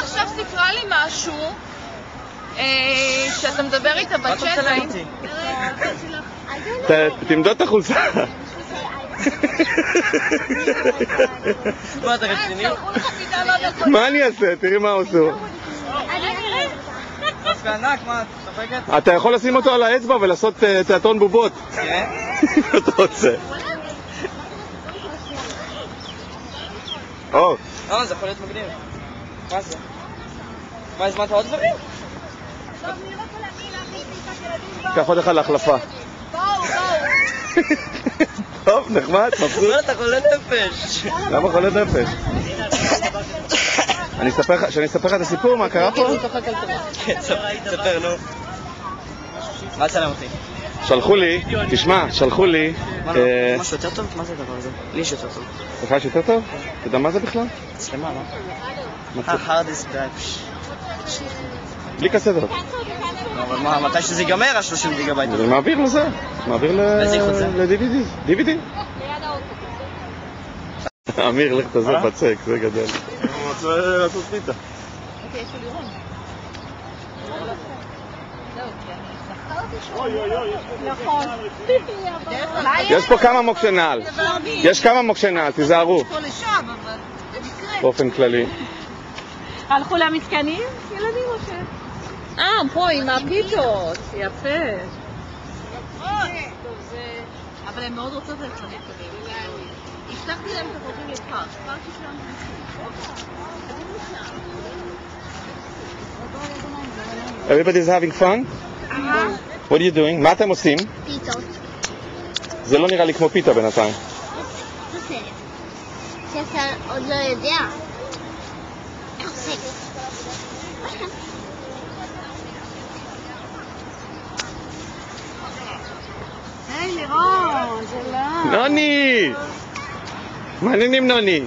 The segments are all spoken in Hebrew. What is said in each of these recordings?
עכשיו סיפרה לי משהו שאתה מדבר איתה בצ'אט. תמדוד את החולצה. מה אתה רציני? מה אני אעשה? תראי מה עשו. דווקא ענק, מה? צוחקת? אתה יכול לשים אותו על האצבע ולעשות תיאטרון בובות. כן? אתה רוצה. או. זה יכול להיות מגניב. מה זה? מה, הזמנת עוד דברים? קח עוד אחד להחלפה. טוב, נחמד, מבסוט. אתה חולה נפש. למה חולה נפש? שאני אספר לך את הסיפור, מה קרה פה? כן, ספר, נו. מה צלם אותי? שלחו לי, תשמע, שלחו לי... משהו יותר טוב? מה זה הדבר הזה? לי יש יותר טוב. לך יש יותר טוב? אתה יודע מה זה בכלל? סלימה, לא? ההרדיסק דרייב. בלי קסדות. אבל מה, מתי שזה ייגמר, ה-30 גיגבייט? אני מעביר לזה, מעביר ל-DVD. DVD. אמיר, לך תזה בצק, זה גדל. הוא רוצה לעשות פיתה. אוקיי, יש לו לירון. נכון. יש פה כמה מוקשי נעל. יש כמה מוקשי נעל, תיזהרו. באופן כללי. הלכו למתקנים? ילדים או ש... פה עם הפיתות. יפה. אבל הן מאוד רוצות ללכת למתקנים. הבטחתי להם את הפרטים לפארק. פארק שלהם Everybody is having fun? What are you doing? מה אתם עושים? פיתות. זה לא נראה לי כמו פיתה בינתיים. בסדר. שאתה עוד לא יודע. איך עושים? היי לירון, שלום. נוני! מעניינים נוני.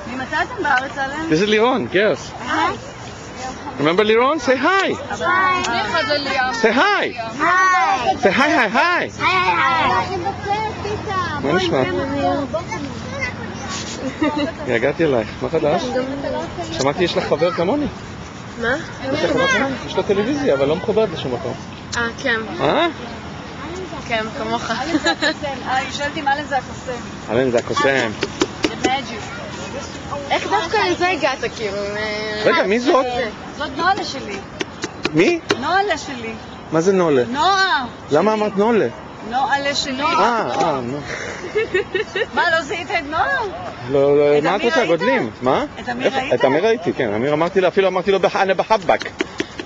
ממתי אתם בארץ עליהם? This is לירון, yes. היי. Remember לירון? Say hi. Say hi. Say hi, hi, hi. מה נשמע? הגעתי אלייך, מה חדש? שמעתי יש לך חבר כמוני. מה? יש לו טלוויזיה, אבל לא מכובד לשום מקום. כן. כן, כמוך. היא שואלת אם אלן זה הקוסם. אלן זה הקוסם. איך דווקא לזה הגעת, כאילו? רגע, מי זאת? זאת נולה שלי. מי? נולה שלי. מה זה נולה? נועה. למה אמרת נולה? נולה שלי. נו. מה, לא זיהית את נועה? לא, מה את רוצה? גודלים. מה? את אמיר ראית? את אמיר ראיתי, כן. אמיר אפילו אמרתי לו, אני בחבק.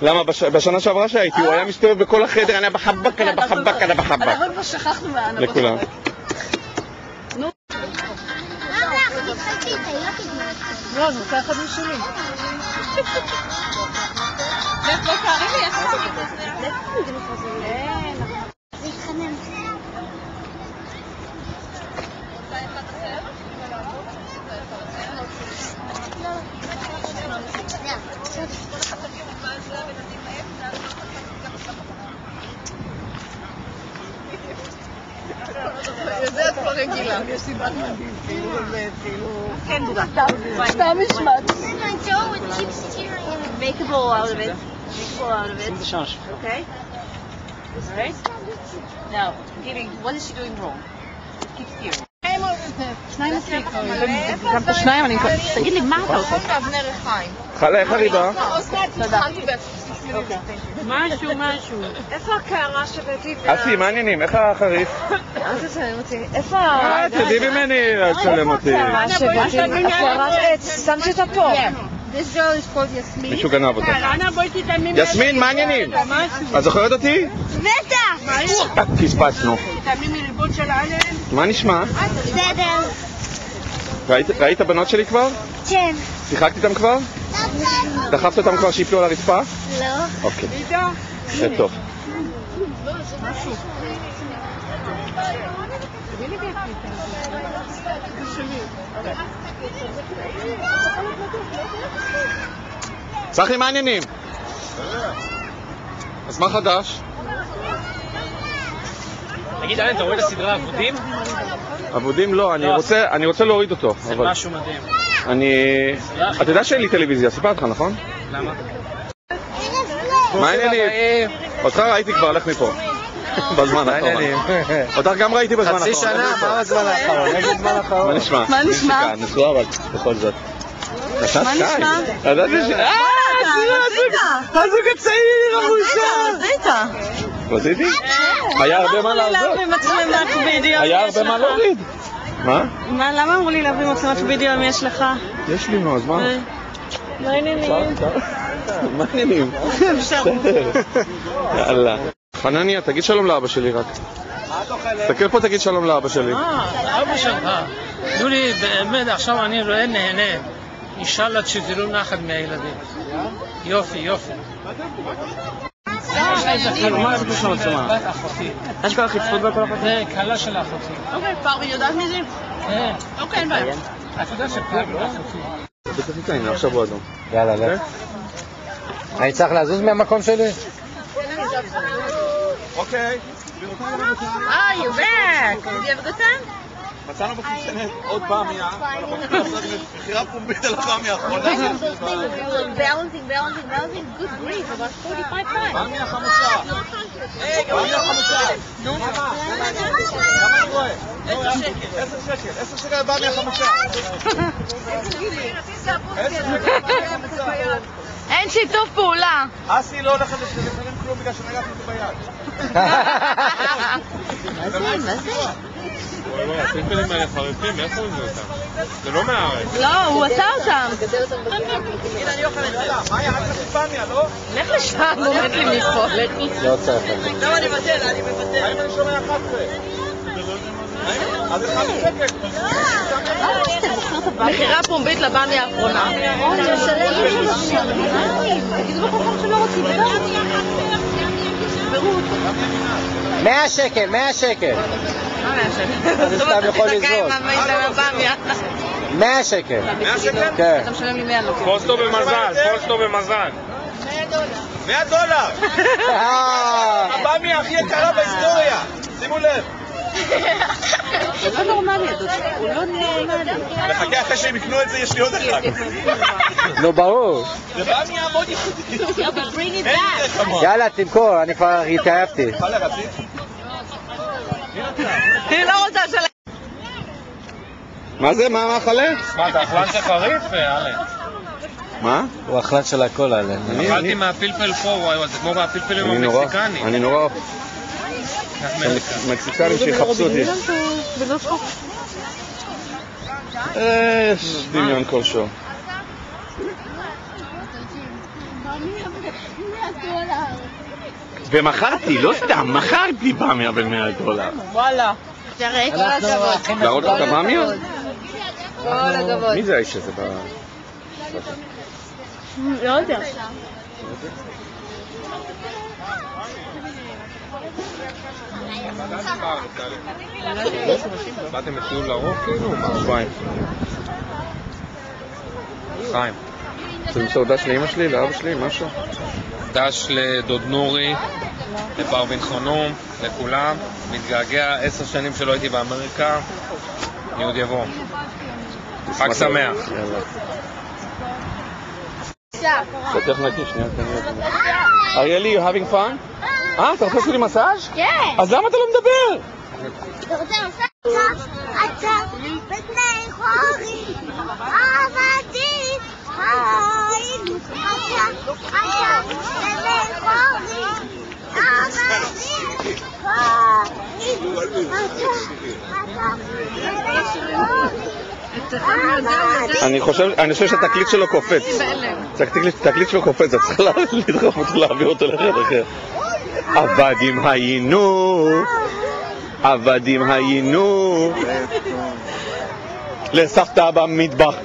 למה? בשנה שעברה שהייתי, הוא היה מסתובב בכל החדר, אני בחבק, אני בחבק, אני בחבק. אנחנו כבר שכחנו מהאנה בחבק. לכולם. לא, זה רוצה אחד משלי. בוא תארי לי איך אתה זה יתחנן. יודעת כבר רגילה. יש סיבת מדהים, כאילו... כן, סתם משמעת. Makeable out of it. Makeable out of it. Okay? Alright? Now, giving, what is she doing wrong? Keep steering. שניים מספיק. גם את השניים אני... תגיד לי, מה אתה עושה? אבנר לחיים. חלה, איך הריבה? משהו. איפה הקערה שבאתי? אסי, מה העניינים? איך החריף? אל תצלם אותי. איפה תדעי ממני לצלם אותי. הקערה שבאתי? הקערת עץ. שמתי אותה פה. This girl is called Yasmin. מישהו גנב אותה. יסמין, מה העניינים? את זוכרת אותי? בטח! פספסנו. מה נשמע? בסדר. ראית הבנות שלי כבר? כן. שיחקת איתם כבר? דחפת אותם כבר שיפלו על הרצפה? לא. אוקיי. זה טוב. צחי, מה העניינים? אז מה חדש? תגיד, אלן, אתה רואה את הסדרה אבודים? אבודים לא, אני רוצה להוריד אותו. זה משהו מדהים. אתה יודע שאין לי טלוויזיה, סיפרתי לך, נכון? למה? מה העניינים? אותך ראיתי כבר, לך מפה. בזמן האחרון. אותך גם ראיתי בזמן האחרון. חצי שנה, מה בזמן האחרון? איזה זמן האחרון? מה נשמע? מה נשמע? נשמע אבל בכל זאת. מה נשמע? הזוג הצעיר המושע! רצית? רציתי? היה הרבה מה לעשות. להביא מצלמת וידאו היה הרבה מה להוריד. מה? למה אמרו לי להביא מצלמת וידאו אם יש לך? יש לי נו, אז מה? מה העניינים? מה העניינים? בסדר. יאללה. חנניה, תגיד שלום לאבא שלי רק. תסתכל פה, תגיד שלום לאבא שלי. אבא שלך. דולי, באמת, עכשיו אני רואה נהנה. אינשאללה שתראו נחת מהילדים. יופי, יופי. יש כל החצפות בכל אחת? זה קלה של אחותי. אוקיי, פרבי יודעת מי זה? כן. אוקיי, אין בעיה. את יודעת שפרבי לא אחותי. בטח איתנו, עכשיו הוא אדום. יאללה, לך. אני צריך לזוז מהמקום שלי? אוקיי. you're back. Did you have a good time? מצאנו בקיצ'נט עוד באמיה, ואנחנו הולכים לעשות מכירה פומבית על הבאמיה האחרונה. Balancing. Good grief, about 45 times. באמיה חמושה. באמיה חמושה. נו? כמה אני רואה? 10 שקל באמיה חמושה. 10 שקל חמושה. אין שיתוף פעולה. אסי לא הולכת לשלם כלום בגלל שנגעתי אותו ביד. מה זה? הפלפלים האלה חריפים, איפה הוא זה אותם? זה לא מהארץ. לא, הוא עשה אותם. הנה, אני אוכל את זה. מה ירד לך לפניה, לא? לך לשם, הוא מת לי מפה. לא צריך. לא, אני מבטל. האם אני שומע 11? אז 1 שקל. מכירה פומבית לבאמיה האחרונה. תגידו בחוכם שלא רוצים. 100 שקל, 100 שקל. מה 100 שקל? אני סתם יכול לזרוק. 100 שקל. 100 שקל? כן. אתה משלם לי 100 לא. פוסטו במזל. $100. הבאמיה הכי יקרה בהיסטוריה. שימו לב. הוא לא נורמלי, הוא לא נורמלי. לחכה אחרי שהם יקנו את זה, יש לי עוד אחד. נו, ברור. זה באמיה מאוד ייחודית. יאללה, תמכור, אני כבר התעייפתי. היא לא רוצה לשלם. מה זה? מה המאכלה? מה, זה אכלן שחריף, אלן? מה? הוא אכלן של הכל, אלן. אכלתי מהפלפל פה, וואי, זה כמו מהפלפלים המקסיקני. אני נורא מקסיקנים שיחפשו אותי. יש דמיון כלשהו. ומכרתי, לא סתם, מכרתי באמיה ב$100. וואלה. להראות לך את הבאמיה? כל הכבוד. מי זה האיש הזה? לא יודע. באתם לטיול ארוך כאילו? שבועיים. חיים. רוצה למסור דש לאמא שלי, לאבא שלי, משהו? דש לדוד נורי, לפרבין חנום, לכולם. מתגעגע 10 שנים שלא הייתי באמריקה. אני עוד יבוא. חג שמח. פתח נקי, שנייה, תן לי. אריאלי, you having fun? אתה רוצה לעשות לי מסאז'? כן. אז למה אתה לא מדבר? אתה רוצה לעשות? אתה בני חורים, עבדים, היינו. אתה בני חורים, עבדים, היינו. אני חושב שהתקליט שלו קופץ. התקליט שלו קופץ, אתה צריך לדחוף אותו, להעביר אותו לחדר אחר. עבדים היינו לסבתא במטבח.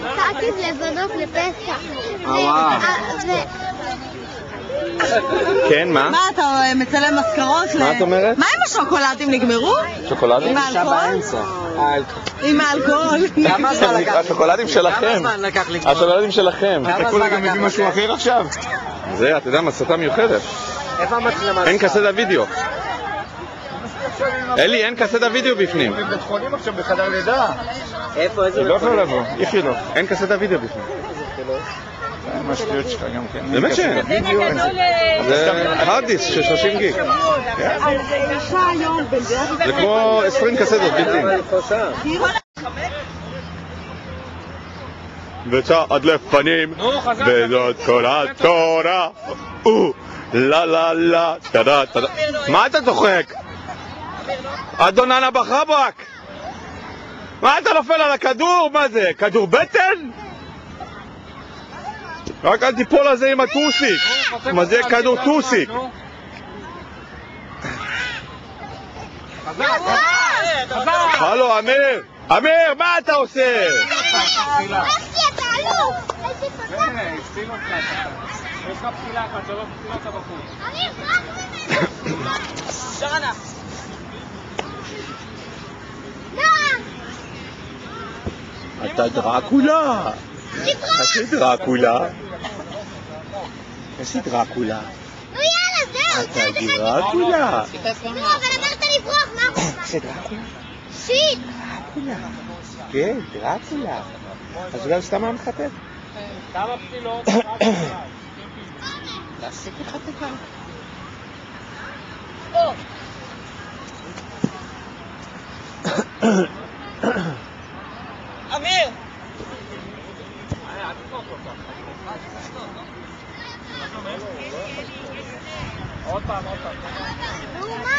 הצעתי לבנות לפסח. כן, מה? מה, אתה מצלם מזכרות? מה את אומרת? מה עם השוקולדים, נגמרו? שוקולדים? עם האלכוהול? עם האלכוהול. השוקולדים שלכם. כמה זמן לקח לי? השוקולדים שלכם. כמה תקראו לי זמן גם מביא לקח משהו לך? אחר עכשיו. זה, אתה יודע, מסתה מיוחדת. איפה המצלמה? אין קסדה וידאו. אלי, אין קסטה וידאו בפנים. בבית חולים עכשיו בחדר לידה. איפה? איזה היא לא יכולה לבוא, איכילוב. אין קסטה וידאו בפנים. מה השטויות שלך גם כן? באמת שאין. זה הארד דיסק של 30 גיג. זה כמו 20 קסטות בלתי. וצעד לפנים, וזאת כל התורה. לה לה לה, תדה תדה. מה אתה צוחק? אדוננה בחבק! מה אתה נופל על הכדור? מה זה? כדור בטן? רק אל תיפול על זה עם הטוסיק. מה זה כדור טוסיק? הלו, אמיר! אמיר, מה אתה עושה? יש לך פסילה אחת, 3 פסילות בחוץ. שרנה! אתה דרקולה! איזה דרקולה? איזה דרקולה? נו יאללה, זהו, אתה דרקולה! נו, אבל אמרת לברוח, מה אמרת? זה דרקולה? שיט! דרקולה. כן, דרקולה. אז אולי סתם מחטט? כמה פסילות? תעסיק לחטטה. אמיר! עוד פעם. נו מה?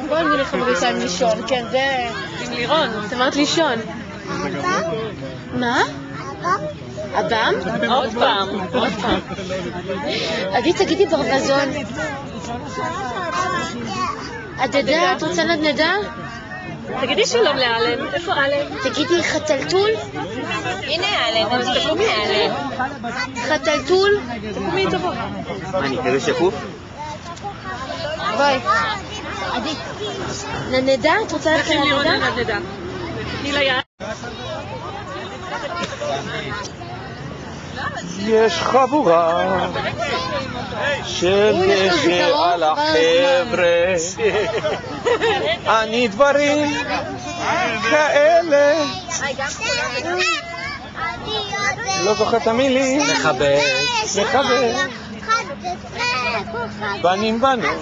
בואו נלך בינתיים לישון, כן, זה עם לירון, את אמרת לישון. מה? אבם? עוד פעם. עדי, תגידי ברווזון. הדדה, את רוצה נדנדה? תגידי שלום לאלן, איפה אלן? תגידי חתלתול? הנה אלן, אבל תקומי אלן. חתלתול? תקומי טובה. מה, אני כזה שקוף? בואי. עדי. נדנדה? את רוצה ללכת לנדנדה? תני לה יד. יש חבורה של דשא על החבר'ה, אני דברים כאלה, לא זוכר את המילים, מחבש, בנים בנים,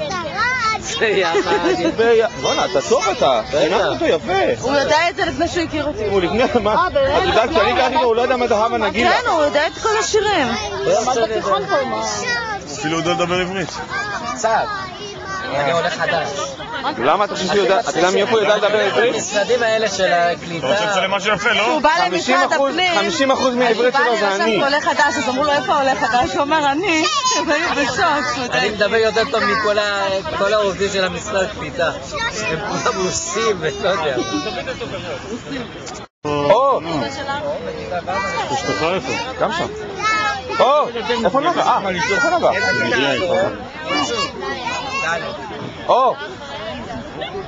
בוא'נה, אתה טוב אתה, חינכת אותו יפה. הוא יודע את זה לפני שהוא הכיר אותי. הוא לפני מה? את יודעת שאני גרתי לו, הוא לא יודע מה זה הווה נגילה. כן, הוא יודע את כל השירים. הוא למד בתיכון פה. אפילו יודע לדבר עברית. קצת. אני עולה חדש. למה אתה חושב שהוא יודע? אתה יודע מאיפה הוא יודע לדבר עברית? המשרדים האלה של הקליטה. הוא בא למשרד הפנים. 50% מהעברית שלו זה אני. עולה חדש, אז אמרו לו איפה עולה חדש? הוא אומר אני. והיו בשוק. אני מדבר יותר טוב מכל העובדים של המשרד הקליטה. הם כולם רוסים ולא יודע. או! אשתך איפה? גם שם. או! איפה נגע? איפה נגע? או!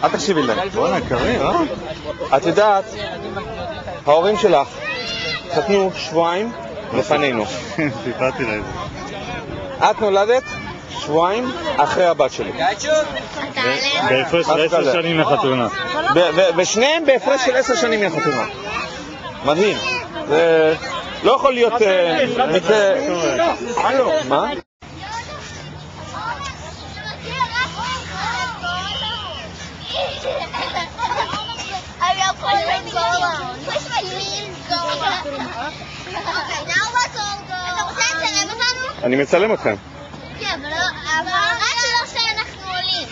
אל תקשיבי להם. בוא'נה, קרים, את יודעת, ההורים שלך חתנו שבועיים לפנינו. סיפרתי לה את זה. את נולדת שבועיים אחרי הבת שלי. בהפרש של 10 שנים לחתונה. ושניהם בהפרש של 10 שנים מהחתונה. מדהים. זה לא יכול להיות מקרה... מה? Hurry up, push my jeans. Push my jeans. Okay, now let's all go. אתה רוצה לצלם אותנו? אני מצלם אתכם. כן, אבל רק לא שאנחנו עולים.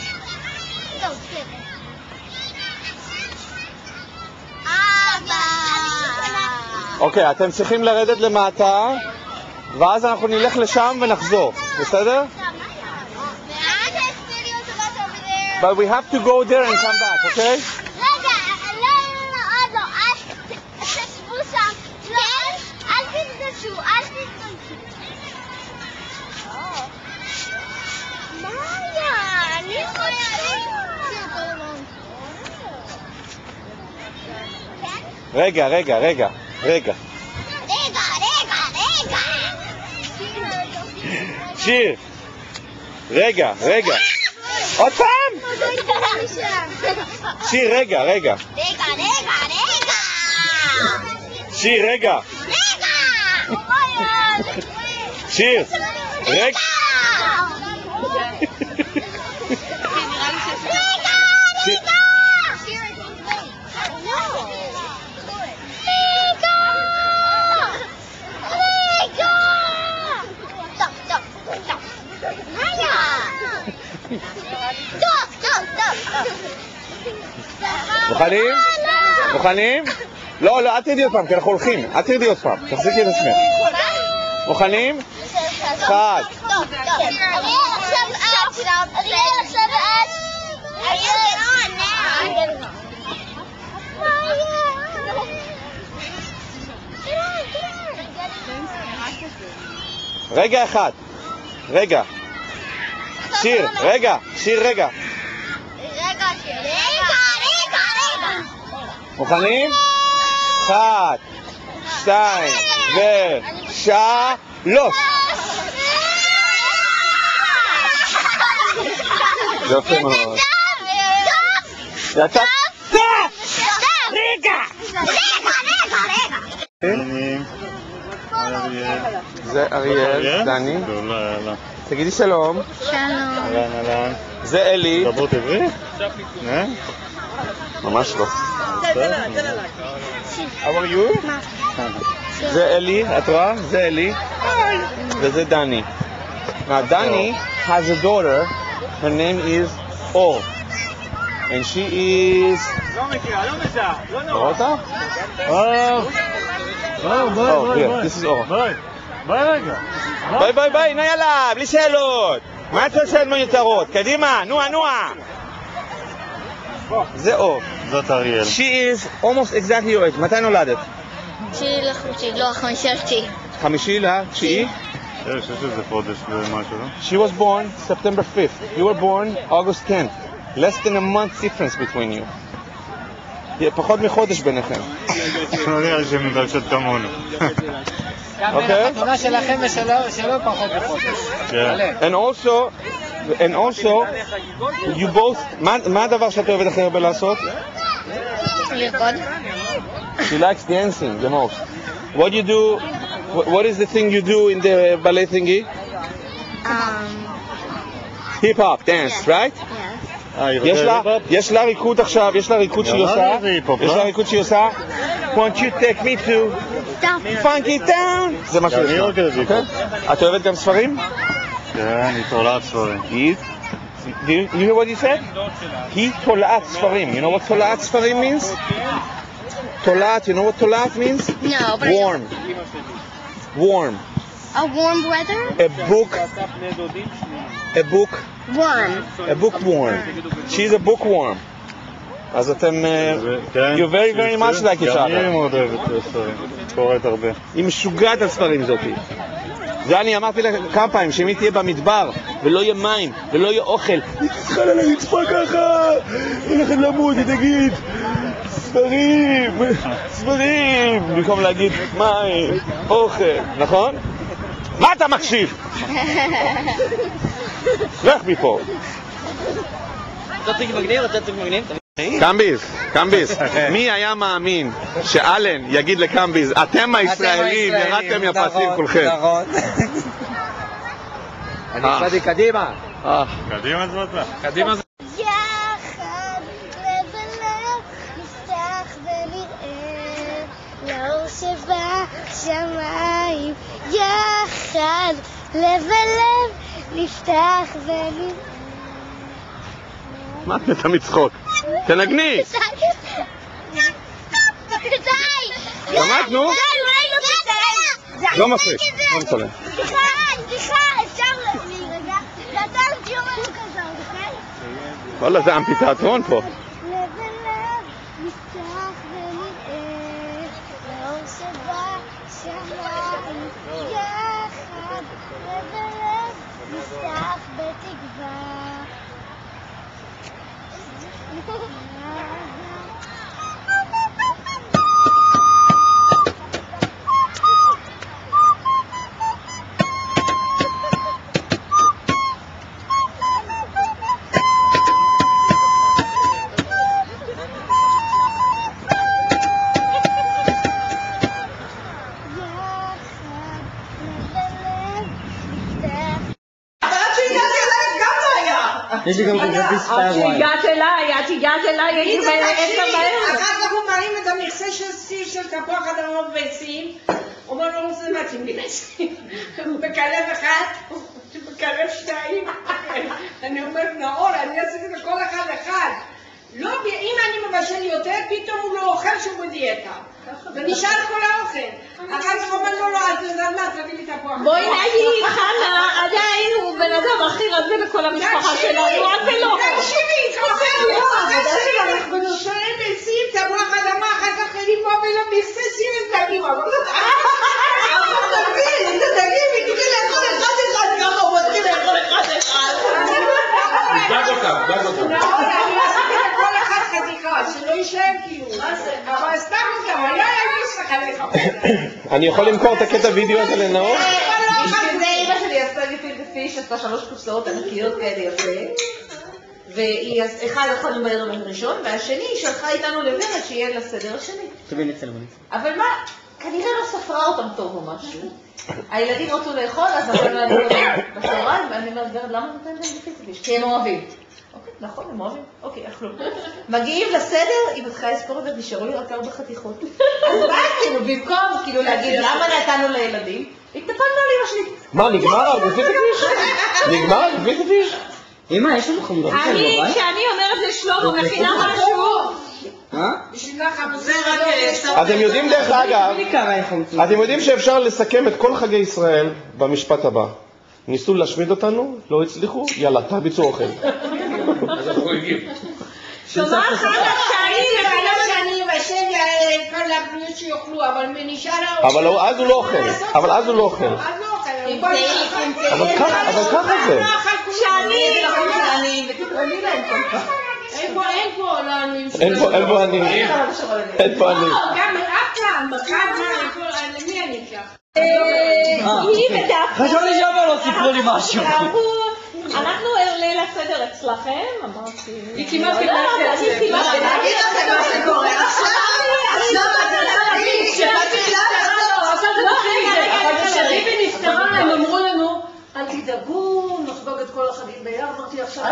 טוב, כן. אוקיי, אתם צריכים לרדת למטה, ואז אנחנו נלך לשם ונחזור. בסדר? But we have to go there and come back, okay? רגע, לא, עוד לא. תשבו שם. אל תתגשו, אל תתגשו. מאיה, אני יכולה... רגע, רגע, רגע, רגע. שיר. רגע, רגע. עוד פעם? שיר, רגע, רגע. שיר, רגע. שיר, רגע. מוכנים? מוכנים? לא, לא, אל תרדי עוד פעם, כי אנחנו הולכים. אל תרדי עוד פעם, תחזיקי את עצמך. מוכנים? אחד. רגע אחד. רגע. שיר, רגע. שיר, רגע. מוכנים? 1, 2 ו3. יפה מאוד. יצא? רגע! זה אריאל, דני. תגידי שלום. שלום. זה אלי. דברות עברית? ממש לא. How are you? זה אלי, את רואה? זה אלי. וזה דני. Now Dani has a daughter. Her name is Or. And she is... רואה אותה? This is Or. ביי רגע. ביי ביי ביי, נה יאללה, בלי שאלות. מה אתה עושה מיותרות? קדימה, נועה, נועה. זה אור. זאת אריאל. She is almost exactly your age. מתי נולדת? לא, חמישי. חמישי לתשיעי? יש איזה חודש ומשהו, לא? She was born September 5th. You were born August 10th. Less than a month difference between you. פחות מחודש ביניכם. לא נראה לי שהן מתרגשות כמונו. אוקיי? התמונה שלכם ושלו פחות מחודש. And also, you both, מה הדבר שאת אוהבת הכי הרבה לעשות? לרקוד. She likes dancing the most. What do you do? What is the thing you do in the ballet thingy? Hip hop dance, right? יש לה ריקוד עכשיו, יש לה ריקוד שהיא עושה. יש לה ריקוד שהיא עושה. Won't you take me to funky town? זה מה שיש לה. את אוהבת גם ספרים? כן, היא תולעת ספרים. You hear what he said? היא תולעת ספרים. You know what תולעת ספרים means? תולעת, you know what תולעת means? No, but Warm. Warm. a warm weather? A book Warm. A bookworm. She's a bookworm. אז אתם... You very very much like each גם היא other. מאוד אוהבת ספרים. קוראת הרבה. היא משוגעת על ספרים זאתי. זה אני אמרתי לה כמה פעמים, שאם היא תהיה במדבר ולא יהיה מים ולא יהיה אוכל, היא צריכה לה לרצפה ככה, הולכת למות, היא תגיד ספרים, ספרים, במקום להגיד מים, אוכל, נכון? מה אתה מקשיב? לך מפה. קמביז, מי היה מאמין שאלן יגיד לקמביז, אתם הישראלים, ירדתם יפסים כולכם. נכון. אני צדי קדימה. קדימה זאת לה. קדימה זה... יחד לב ולב נפתח ונראה לאור שבשמיים. יחד לב ולב נפתח ונראה. מה את מתה מצחוק? תנגני! למדנו? לא מפריק, לא מצלם. סליחה, אפשר להירגע? ואתה תהיו לנו כזה, אוקיי? וואלה, זה אמפיתיאטרון פה. לב ולב נפתח ונראה לאור שבשמיים. יחד לב ולב נפתח בתקווה. יש לי גם כרטיס פארוואי. את הגעת אליי, הייתי ב10 בערב. אחר כך הוא מרים את המכסה של סיר של תפוח אדמה וביצים, אומר לו, זה מתאים לי ביצים. בקלב אחד, בקלב 2. אני אומרת, נאור, אני עשיתי לכל אחד. לא, אם אני מבשל יותר, פתאום הוא לא אוכל שהוא בדיאטה. ונשאר כל האוכל. אחר כך אומר לו, אז מה, תביא לי תפוח. בואי נגיד, חנה, עדיין הוא בן אדם הכי רזה בכל המשפחה שלנו, את ולא. תקשיבי, אנחנו נושאים ביצים, תפוח אדמה, אחר כך אני בוא ולמכסה סיר ותגיב. תגיבי, תגידי לאכול אחד, ככה הוא מתחיל לאכול אחד. דג אותם. אני עשיתי לכל אחד חתיכה, שלא יישאר כאילו. אבל סתם אותם, היה יגיש לך לך. אני יכול למכור את הקטע וידאו הזה לנאור? לפני אמא שלי עשתה לי פילד פיש, עשתה 3 קופסאות ענקיות כאלה יפה. והיא אחד אכלנו בערב הראשון, והשני היא שלחה איתנו לוורד שיהיה לסדר השני. תביאי לצלמונית. אבל מה, כנראה לא ספרה אותם טוב או משהו. הילדים רצו לאכול, אז אמרו לנו בצהריים, ואני אומרת, ורד, למה נותן להם בפיצפיש? כי הם אוהבים. אוקיי, נכון, הם אוהבים. אוקיי, אכלו. מגיעים לסדר, היא מתחילה לספור ונשארו לי רק 4 חתיכות. אז מה עשינו? במקום כאילו להגיד למה נתנו לילדים, התנפלנו על אמא שלי. מה, נגמר הגפיטפיש? נגמר הגפיטפיש? אמא, יש לנו חמודות כאלה בבית? כשאני אומרת לשלמה מכינה משהו, אתם יודעים דרך אגב, אתם יודעים שאפשר לסכם את כל חגי ישראל במשפט הבא. ניסו להשמיד אותנו, לא הצליחו, יאללה, תרביצו אוכל. אז אנחנו הגיעים. שומע חנה שאני אבשל כל הבריאות שיאכלו, אבל נשאר האוכל. אבל אז הוא לא אוכל, אבל אז הוא לא אוכל. אבל ככה זה. אין פה עולמים. אין פה אני. אין פה אני. גם אף פעם, למי אני אקח? חשבתי שאמר לא סיפרו לי משהו. אנחנו ליל הסדר אצלכם, אמרתי... היא כמעט קיבלה את זה. אני אגיד לכם מה שקורה. עכשיו כשביבי נפטרה, הם אמרו לנו, אל תדאגו, נחגוג את כל החגים ביחד, אמרתי עכשיו...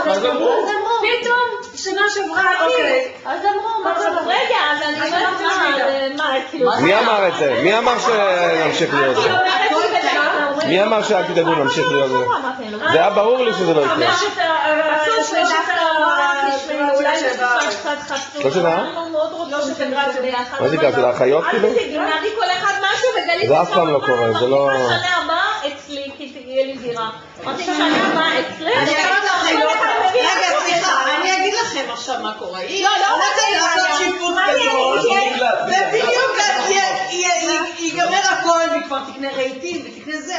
אז אמרו, פתאום, שנה שעברה, אוקיי. אז אמרו, רגע, אז אני אומרת מה, כאילו... מי אמר את זה? מי אמר שנמשיך להיות זה? מי אמר שאל תדאגו נמשיך להיות זה? זה היה ברור לי שזה לא יקרה. לא שנה? מה זה גרתי? לאחיות כאילו? נביא כל אחד משהו וגלית... זה אף פעם לא קורה, זה לא... שנה הבאה אצלי, כי תהיה לי דירה. אמרתי שנה הבאה אצלי... רגע, סליחה, אני אגיד לכם עכשיו מה קורה. היא הולכת לעשות שיפוץ גדול, ובדיוק ייגמר הכל, והיא כבר תקנה רהיטים ותקנה זה.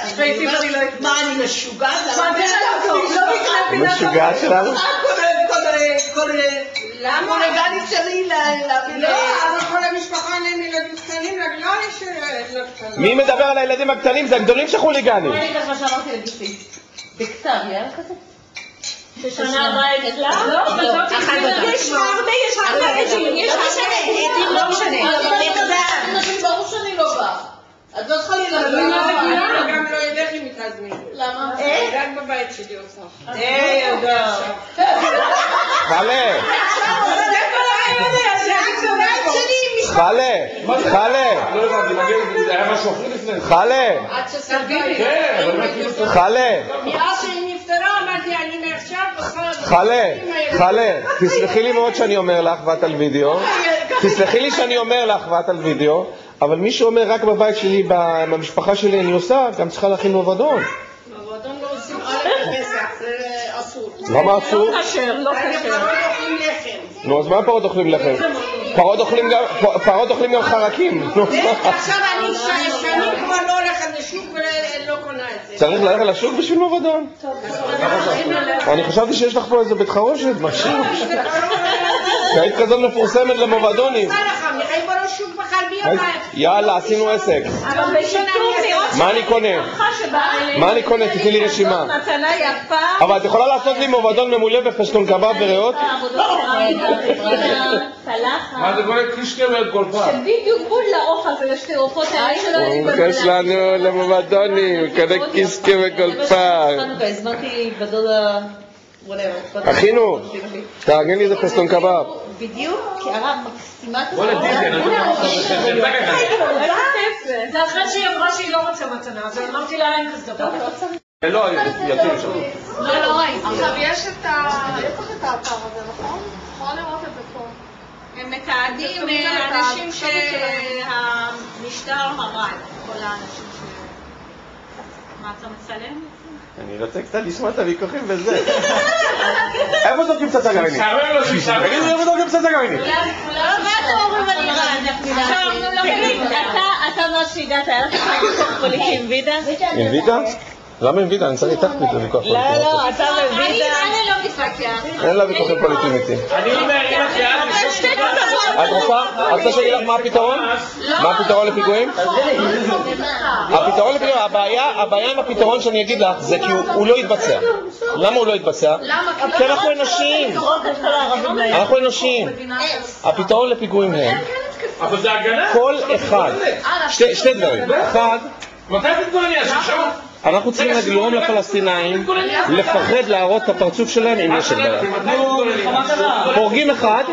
מה, אני משוגעת? משוגעת שלנו? למה? חוליגנית שלי להביא... לא, אבל כל המשפחה אין ילדים קטנים, לא יש ילדים קטנים. מי מדבר על הילדים הקטנים? זה הגדולים שחוליגנים. אני אגיד לך מה שאמרתי לגיסי. בכתב, יהיה לך כזה? ששנה הבאה אצלה? לא, יש הרבה, יש הרבה עדים, יש הרבה עדים, לא משנה. אנשים ברור שאני לא באה. את לא צריכה לי אני גם לא יודעת אם מתעזמי. למה? רק בבית שלי עושה. חלה! זה כל הרעיון הזה, רק בבית שלי. חלה! לא הבנתי, זה היה משהו אחר לפני. חלה! עד שסביבי. חלה! מאז שהיא נפטרה אמרתי, אני מעכשיו... חלה! תסלחי לי מאוד שאני אומר לך ואת על וידאו. תסלחי לי שאני אומר לך ואת על וידאו. אבל מי שאומר רק בבית שלי, במשפחה שלי אני עושה, גם צריכה להכין מועדון. מועדון לא עושים א' בפסח, זה אסור. למה אסור? לא כשר, לא כשר. פרות אוכלים לחם. נו, אז מה פרות אוכלים לכם? פרות אוכלים גם חרקים. עכשיו אני שנים כבר לא הולכת לשוק ולא קונה את זה. צריך ללכת לשוק בשביל מועדון? אני חשבתי שיש לך פה איזה בית חרושת, משהו. שהיית כזאת מפורסמת למועדונים. יאללה, עשינו עסק. מה אני קונה? מה אני קונה? תתני לי רשימה. מתנה יפה. אבל את יכולה לעשות לי מועדון ממולא בפשטון קבב וריאות? מה זה קורה? קישקמל כל פעם. בדיוק בול לעוף הזה, לשתי עופות האלה. יש לנו למועדונים, כזה קיסקה וכל פעם. הזמנתי בדודה whatever. אחינו, תארגן לי איזה פסטון קבב. בדיוק, כי הרב מקסימה את בוא לדיזל, זה אחרי שהיא אמרה שהיא לא רוצה מתנה, אז אמרתי לה אין כזה דבר. לא, יצאו שם. לא ראיתי. עכשיו יש את האתר הזה, נכון? יכול לראות את זה פה. הם מתעדים אנשים שהמשטר הרג, כל האנשים ש... מה אתה מצלם? אני רוצה קצת לשמוע את הוויכוחים וזה. איפה זורקים פצצה גרעינית? תגידו איפה זורקים פצצה גרעינית? מה אתם אומרים על איראן? אתה מה שהגעת, היה לך ויכוח פוליטי עם וידה? עם וידה? למה עם וידה? אני צריך איתך פתאום ויכוח פוליטי. לא, אתה ווידה. אני לא מתווכח. אין לה ויכוחים פוליטיים איתי. את רוצה שאגיד לך מה הפתרון? מה הפתרון לפיגועים? הפתרון לפיגועים, הבעיה עם הפתרון שאני אגיד לך זה כי הוא לא יתבצע. למה הוא לא יתבצע? כי אנחנו אנושים. אנחנו אנושים. הפתרון לפיגועים הם כל אחד, שתי דברים. אחד, מתי תתגונני? השבוע? אנחנו צריכים לגרום לפלסטינאים לפחד להראות את הפרצוף שלהם עם נשק ביד. הורגים אחד,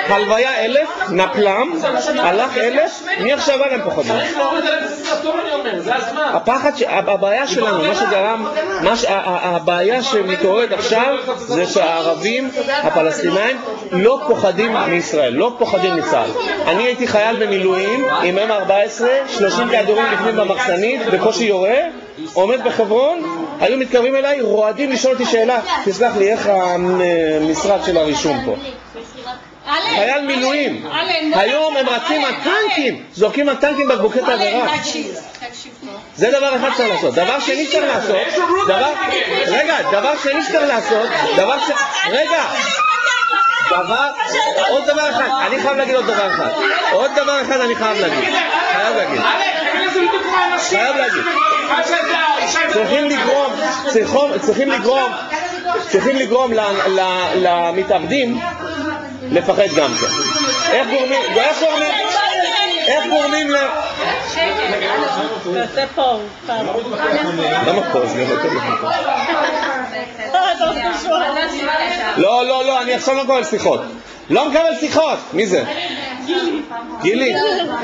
הלוויה 1,000, נפלם, הלך 1,000, מי עכשיו עליהם פוחדים? הפחד, הבעיה שלנו, מה שגרם, הבעיה שמתעוררת עכשיו זה שהערבים, הפלסטינאים, לא פוחדים מישראל, לא פוחדים מצה"ל. אני הייתי חייל במילואים עם M14, 30 כדורים לפנים במחסנית, בקושי יורה, עומד בחברון, היו מתקרבים אליי, רועדים לשאול אותי שאלה, תסלח לי, איך המשרד של הרישום פה? חייל מילואים. היום הם רצים על טנקים, זורקים על טנקים בקבוקי תבערה. זה דבר אחד צריך לעשות. דבר שני צריך לעשות, עוד דבר אחד, אני חייב להגיד עוד דבר אחד. עוד דבר אחד אני חייב להגיד. צריכים לגרום למתאבדים לפחד גם כן. איך גורמים ל... תעשה פה. למה פה? לא, אני עכשיו לא מקבל שיחות. לא מקבל שיחות! מי זה? גילי. לא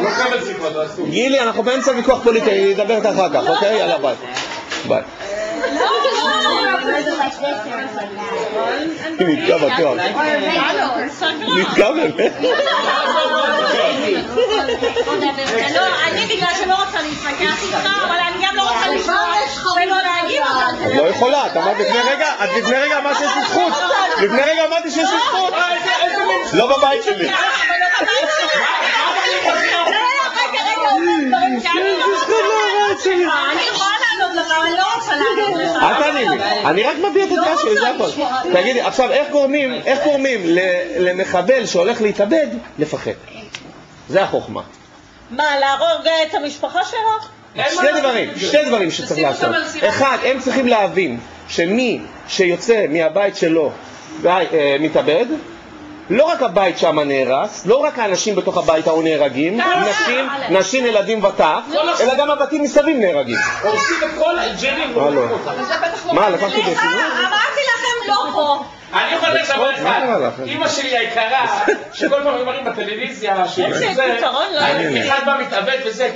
מקבל שיחות. גילי, אנחנו באמצע ויכוח פוליטי, נדבר איתה אחר כך, אוקיי? יאללה, ביי. ביי. נתקע בטוח. נתקע באמת. לא, אני בגלל שלא רוצה להתווכח איתך, אבל אני גם לא רוצה לשמוע ולא להגיב. את לא יכולה, את אמרת לפני רגע אמרת שיש לי זכות. לפני רגע אמרתי שיש לי זכות. לא בבית שלי. אני יכולה לענות לך, אבל לא רוצה לענות לך. אל תעני לי, אני רק מביע את הדעה שלי, זה הכל. תגידי, עכשיו איך גורמים למחבל שהולך להתאבד לפחד? זה החוכמה. מה, להרוג את המשפחה שלך? שתי דברים שצריך לעשות. אחד, הם צריכים להבין שמי שיוצא מהבית שלו מתאבד, לא רק הבית שם נהרס, לא רק האנשים בתוך הבית ההוא נהרגים, נשים, ילדים וטף, אלא גם הבתים מסביב נהרגים. עושים את כל הג'רים. מה, לקחתי ברצינות? אמרתי לכם לא פה. אני יכול לדעת דבר אחד, אמא שלי היקרה, שכל פעם אומרים בטלוויזיה, אחד בא מתאבד וזה,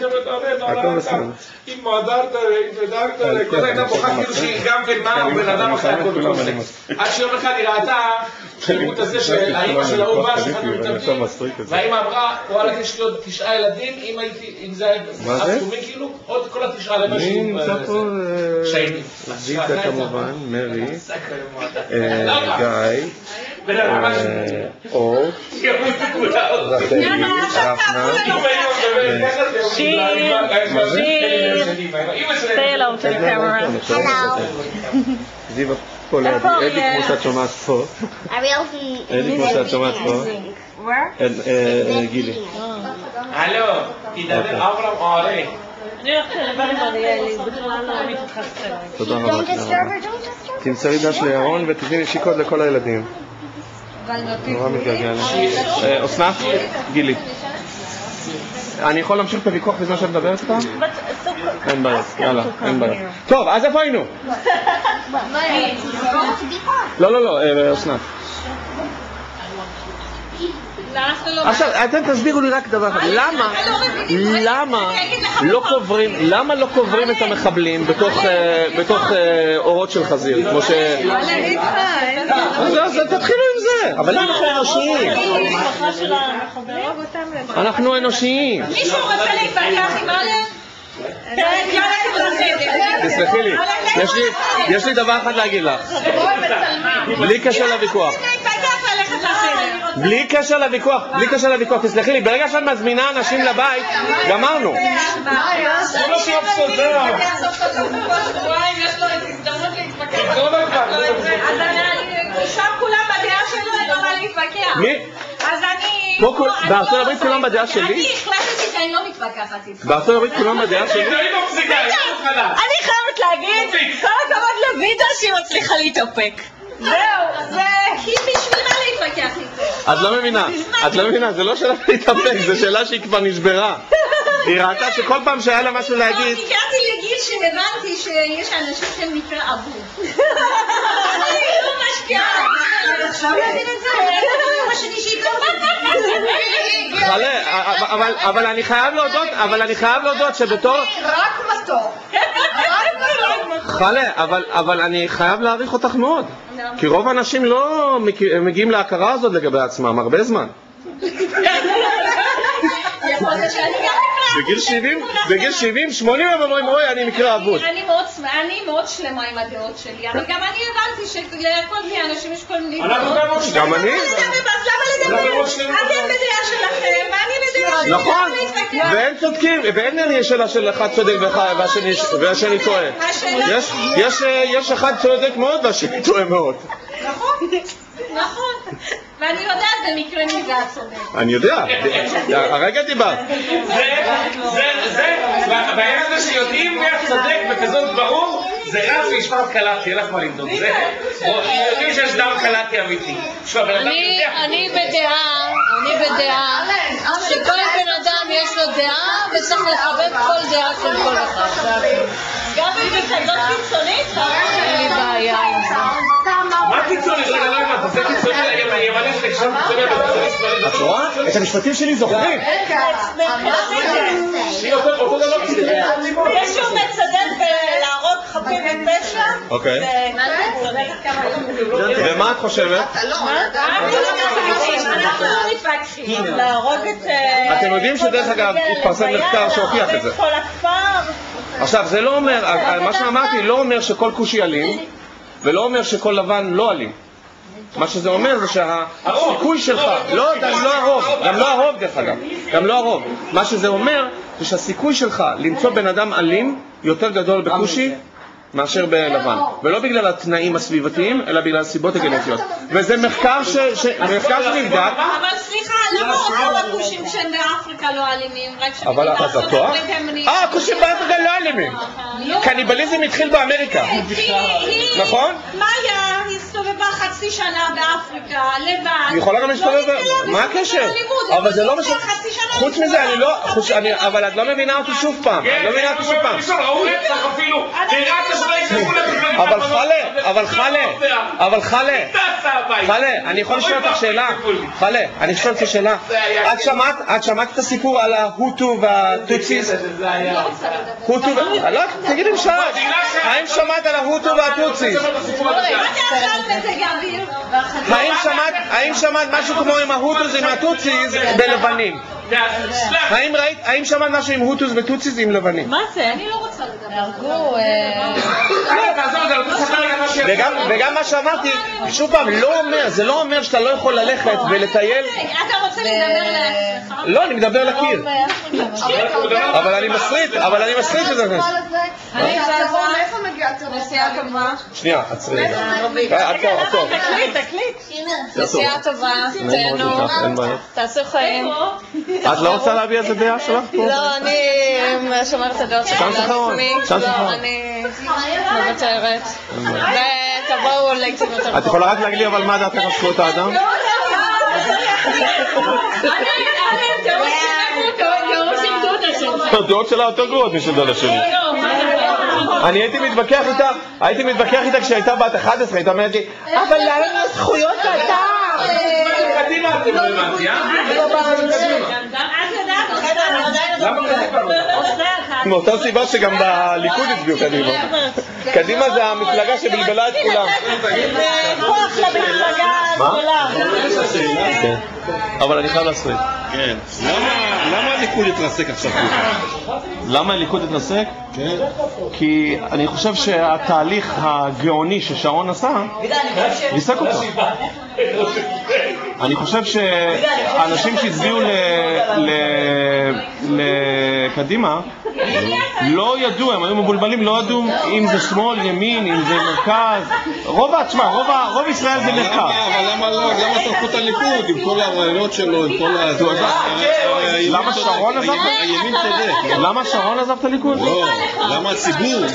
אמא דארטה, כל הייתה בוכה כאילו שהיא גם כן מה, הוא בן אדם אחרי הכל וכל זה. עד שיום אחד היא ראתה חירות הזה של האמא של ההוא בא, שאחד מתאבדים, והאמא אמרה, וואלה יש לי עוד 9 ילדים, אם זה היה עצומים כאילו, עוד כל 9 ילדים אני נמצא פה, זיתה כמובן, מרי, גיא, אור, רחלי, רחנה, זיווה פה לידי, אדי כמו שאת שומעת פה, גילי. הלו, תדבר אברהם אורי. אני הולכת לדבר עם אריאלי, בכלל לא מתייחסת אליי. תודה רבה. תמסרי דש לירון ותתני נשיקות לכל הילדים. נורא מתגעגע. אסנת, גילי. אני יכול להמשיך את הוויכוח בזמן שאת מדברת איתה? אין בעיה, יאללה, אין בעיה. טוב, אז איפה היינו? לא, אסנת. עכשיו, אתם תסבירו לי רק דבר אחד, למה לא קוברים את המחבלים בתוך אורות של חזיר? כמו ש... אז תתחילו עם זה, אבל אנחנו אנושיים. אנחנו אנושיים. מישהו רוצה להתווכח עם אלף? תסלחי לי, יש לי דבר אחד להגיד לך, בלי קשר לוויכוח. בלי קשר לוויכוח, תסלחי לי, ברגע שאת מזמינה אנשים לבית, גמרנו. זה לא סוף סודר. יש לו הזדמנות להתווכח. אז נשאר כולם בדעה שלו, אין לו מה להתווכח. מי? אז אני... בארצות הברית כולם בדעה שלי? אני החלטתי שאני לא מתווכחת איתך. בארצות הברית כולם בדעה שלי? אני חייבת להגיד, כל הכבוד לוידה שהיא מצליחה להתאפק. זהו, זה... כי בשביל מה להתווכח איתו? את לא מבינה, זה לא שאלה להתאפק, זה שאלה שהיא כבר נשברה. היא ראתה שכל פעם שהיה לה משהו להגיד... הגעתי לגיל שהבנתי שיש אנשים שהם מקרה אבוד. אני לא משקיעה. עכשיו להבין את זה? זה מה שאני שהיא אבל אני חייב להודות שבתור... רק מתוק. חלה, אבל אני חייב להעריך אותך מאוד. כי רוב האנשים לא מגיעים להכרה הזאת לגבי עצמם הרבה זמן. בגיל 70, 80 הם אומרים, אוי, אני מקרה אבוד. אני מאוד שלמה עם הדעות שלי, אבל גם אני הבנתי שלכל מיני אנשים יש כל מיני דעות. גם אני? אז למה לדבר? אתם בדעה שלכם, ואני בדעה נכון, והם צודקים, ואין עניין שאלה של אחד צודק והשני טועה. יש אחד צודק מאוד והשני טועה מאוד. נכון, ואני יודעת במקרה מי זה הצודק. אני יודע, הרגע דיברת. והעניין הזה שיודעים מי הצודק וכזאת ברור, זה רב וישפרת קלטי, אין לך מה למדוד. יודעים שיש דם קלטי אמיתי. אני בדעה שכל בן אדם יש לו דעה וצריך לכבד כל דעה של כל אחד. גם אם היא כזאת קיצונית, אין לי בעיה עם זה. מה קיצונית? רגע, לא הבנת, זה קיצונית הימנית לקשור קיצונית את רואה? את המשפטים שלי זוכרים. אותו דבר יש שהוא מצדד בלהרוג חפים מפשע. אוקיי. ומה את חושבת? אתם יודעים שדרך אגב התפרסם מחקר שהוכיח את זה. עכשיו זה לא אומר, מה שאמרתי לא אומר שכל כושי אלים ולא אומר שכל לבן לא אלים. מה שזה אומר זה שהסיכוי שלך, גם לא הרוב דרך אגב, גם לא הרוב. מה שזה אומר זה שהסיכוי שלך למצוא בן אדם אלים יותר גדול בכושי מאשר בלבן, ולא בגלל התנאים הסביבתיים, אלא בגלל הסיבות הגנטיות. וזה מחקר שנבדק. אבל סליחה, למה רוב הכושים שהם באפריקה לא אלימים? אבל אתה טועה? הכושים באפריקה לא אלימים. קניבליזם התחיל באמריקה. נכון? מאיה הסתובבה חצי שנה באפריקה, לבד. היא יכולה גם להסתובב... מה הקשר? אבל זה לא משהו... חוץ מזה, אני לא... אבל את לא מבינה אותי שוב פעם. אבל חלה, אני יכול לשאול אותך שאלה. את שמעת את הסיפור על ההוטו והטוציס? תגידי לי שאלה, האם שמעת על ההוטו והטוציס? האם שמעת משהו כמו עם ההוטוס עם הטוציס בלבנים? האם שמעת משהו עם הוטוס וטוציס עם לבנים? מה זה? אני לא רוצה לדבר. וגם מה שאמרתי, שוב פעם, זה לא אומר שאתה לא יכול ללכת ולטייל. אתה רוצה לדבר לעצמך? לא, אני מדבר לקיר. אבל אני מסריט את זה. מאיפה מגיעה נסיעה טובה? שנייה, עצרי. תקליט. נסיעה טובה, תהנו, תעשו חיים. את לא רוצה להביע איזה דעה שלך פה? לא, אני שומרת את הדעות שלי לעצמי. לא, אני מוותרת. ותבואו לעיתים יותר. את יכולה רק להגיד לי אבל מה דעתך על זכויות האדם? אני הדעות שלה יותר גרועות משל דודה שלי. אני הייתי מתווכח איתה כשהייתה בת 11, הייתה אומרת לי, אבל להם יש זכויות לאתה. קדימה אתם לא הבנתי, מאותה סיבה שגם בליכוד הצביעו קדימה. קדימה זה המפלגה שבלבלה את כולם. כוח למפלגה הגדולה. אבל אני חייב להסריט. כן. למה הליכוד התרסק עכשיו? למה הליכוד התרסק? כן. כי אני חושב שהתהליך הגאוני ששרון עשה, ריסק אותו. אני חושב שהאנשים שהצביעו לקדימה לא ידעו, הם היו מבולבלים, לא ידעו אם זה שמאל, ימין, אם זה מרכז. רוב ישראל זה מרכז. אבל למה לא? למה תלכו את הליכוד עם כל הרעיונות שלו, עם כל למה שרון עזב? הימין צודק. למה שרון עזב את הליכוד? לא, למה הציבור?